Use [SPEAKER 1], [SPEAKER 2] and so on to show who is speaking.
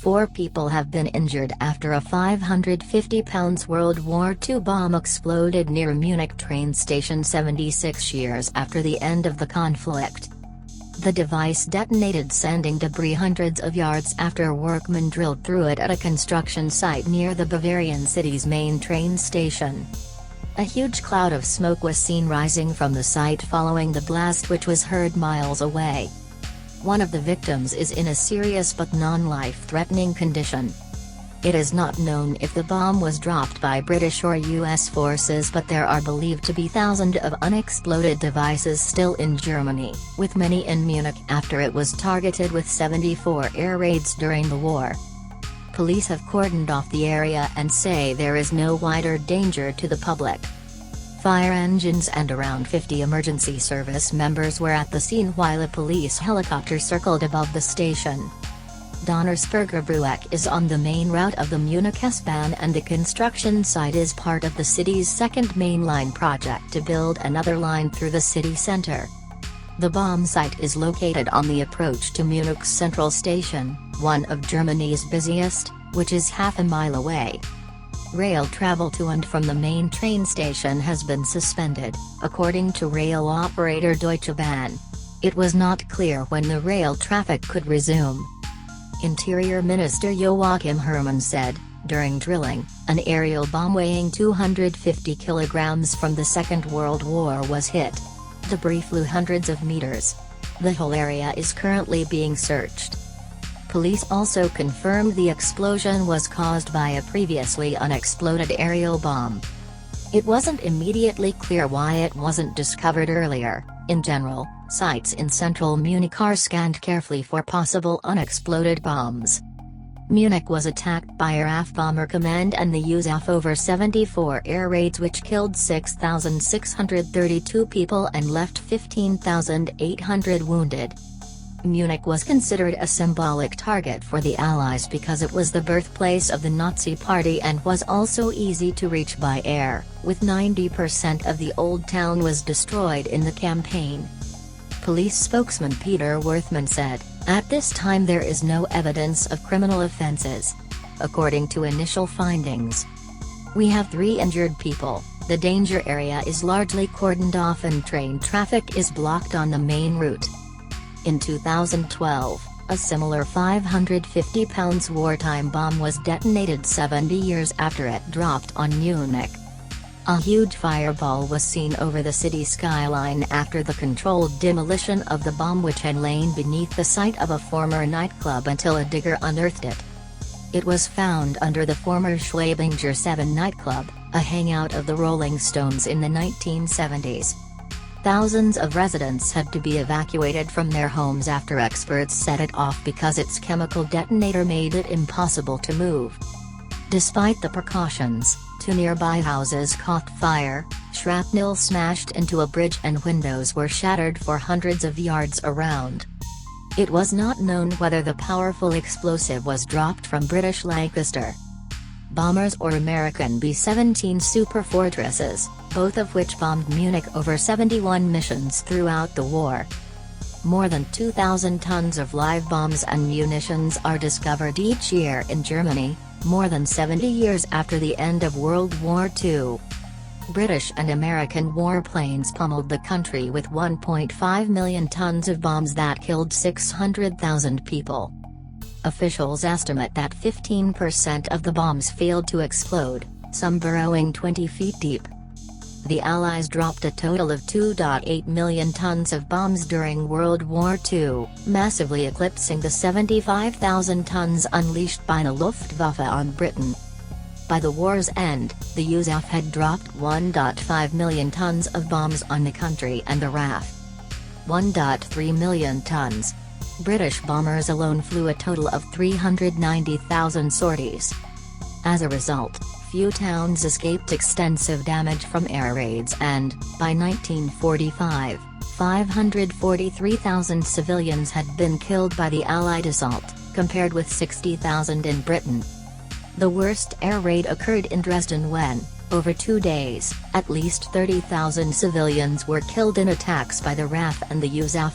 [SPEAKER 1] 4 people have been injured after a 550-pound World War II bomb exploded near Munich train station 76 years after the end of the conflict. The device detonated, sending debris hundreds of yards after workmen drilled through it at a construction site near the Bavarian city's main train station. A huge cloud of smoke was seen rising from the site following the blast, which was heard miles away. One of the victims is in a serious but non-life-threatening condition. It is not known if the bomb was dropped by British or US forces, but there are believed to be thousands of unexploded devices still in Germany, with many in Munich after it was targeted with 74 air raids during the war. Police have cordoned off the area and say there is no wider danger to the public. Fire engines and around 50 emergency service members were at the scene while a police helicopter circled above the station. Donnersberger Brueck is on the main route of the Munich S-Bahn, and the construction site is part of the city's second mainline project to build another line through the city center. The bomb site is located on the approach to Munich's central station, one of Germany's busiest, which is half a mile away. Rail travel to and from the main train station has been suspended, according to rail operator Deutsche Bahn. It was not clear when the rail traffic could resume. Interior Minister Joachim Herrmann said, during drilling, an aerial bomb weighing 250 kilograms from the Second World War was hit. Debris flew hundreds of meters. The whole area is currently being searched. Police also confirmed the explosion was caused by a previously unexploded aerial bomb. It wasn't immediately clear why it wasn't discovered earlier. In general, sites in central Munich are scanned carefully for possible unexploded bombs. Munich was attacked by RAF Bomber Command and the USAF over 74 air raids, which killed 6,632 people and left 15,800 wounded. Munich was considered a symbolic target for the Allies because it was the birthplace of the Nazi Party and was also easy to reach by air, with 90% of the old town was destroyed in the campaign. Police spokesman Peter Worthman said, "At this time there is no evidence of criminal offenses. According to initial findings, we have 3 injured people. The danger area is largely cordoned off and train traffic is blocked on the main route." In 2012, a similar 550-pound wartime bomb was detonated 70 years after it dropped on Munich. A huge fireball was seen over the city skyline after the controlled demolition of the bomb, which had lain beneath the site of a former nightclub until a digger unearthed it. It was found under the former Schwabinger 7 nightclub, a hangout of the Rolling Stones in the 1970s. Thousands of residents had to be evacuated from their homes after experts set it off because its chemical detonator made it impossible to move. Despite the precautions, 2 nearby houses caught fire, shrapnel smashed into a bridge and windows were shattered for hundreds of yards around. It was not known whether the powerful explosive was dropped from British Lancaster bombers or American B-17 Superfortresses, both of which bombed Munich over 71 missions throughout the war. More than 2,000 tons of live bombs and munitions are discovered each year in Germany, more than 70 years after the end of World War II. British and American warplanes pummeled the country with 1.5 million tons of bombs that killed 600,000 people. Officials estimate that 15% of the bombs failed to explode, some burrowing 20 feet deep. The Allies dropped a total of 2.8 million tons of bombs during World War II, massively eclipsing the 75,000 tons unleashed by the Luftwaffe on Britain. By the war's end, the USAF had dropped 1.5 million tons of bombs on the country and the RAF 1.3 million tons. British bombers alone flew a total of 390,000 sorties. As a result, few towns escaped extensive damage from air raids and, by 1945, 543,000 civilians had been killed by the Allied assault, compared with 60,000 in Britain. The worst air raid occurred in Dresden when, over 2 days, at least 30,000 civilians were killed in attacks by the RAF and the USAF.